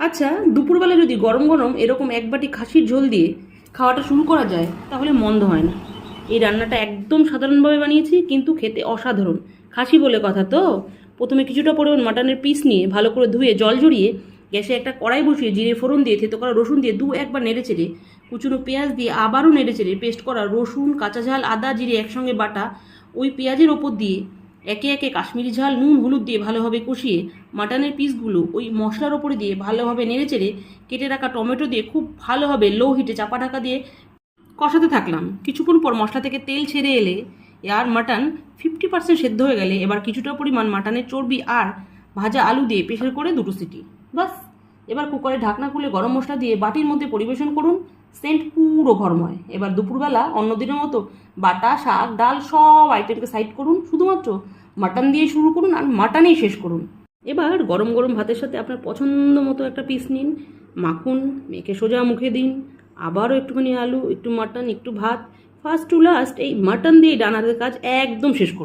আচ্ছা, দুপুরবেলা যদি গরম গরম এরকম এক বাটি খাসির ঝোল দিয়ে খাওয়াটা শুরু করা যায় তাহলে মন্দ হয় না। এই রান্নাটা একদম সাধারণভাবে বানিয়েছি, কিন্তু খেতে অসাধারণ। খাসি বলে কথা তো। প্রথমে কিছুটা পরিমাণ মাটনের পিস নিয়ে ভালো করে ধুয়ে জল ঝরিয়ে গ্যাসে একটা কড়াই বসিয়ে জিরে ফোড়ন দিয়ে থেতো করা রসুন দিয়ে একবার নেড়ে চেড়ে কুচুনো পেঁয়াজ দিয়ে আবারও নেড়ে চেড়ে পেস্ট করা রসুন, কাঁচা ঝাল, আদা, জিরে একসঙ্গে বাটা ওই পেঁয়াজের ওপর দিয়ে একে একে কাশ্মীরি ঝাল, নুন, হলুদ দিয়ে ভালোভাবে কষিয়ে মাটনের পিসগুলো ওই মশলার ওপরে দিয়ে ভালোভাবে নেড়েচেড়ে কেটে রাখা টমেটো দিয়ে খুব ভালোভাবে লো হিটে চাপা ঢাকা দিয়ে কষাতে থাকলাম। কিছুক্ষণ পর মশলা থেকে তেল ছেড়ে এলে আর মাটন 50% সেদ্ধ হয়ে গেলে এবার কিছুটা পরিমাণ মাটনের চর্বি আর ভাজা আলু দিয়ে প্রেসার করে 2 সিটি। বাস, এবার কুকারে ঢাকনা খুলে গরম মশলা দিয়ে বাটির মধ্যে পরিবেশন করুন। সেন্ট পুরো ঘরময়। এবার দুপুরবেলা অন্যদিনের মতো বাটা, শাক, ডাল সব আইটেমকে সাইড করুন, শুধুমাত্র মাটন দিয়ে শুরু করুন আর মাটনেই শেষ করুন। এবার গরম গরম ভাতের সাথে আপনার পছন্দ মতো একটা পিস নিন, মাখুন, মেখে সোজা মুখে দিন। আবারও একটুখানি আলু, একটু মাটন, একটু ভাত। ফার্স্ট টু লাস্ট এই মাটন দিয়ে ডানারের কাজ একদম শেষ করুন।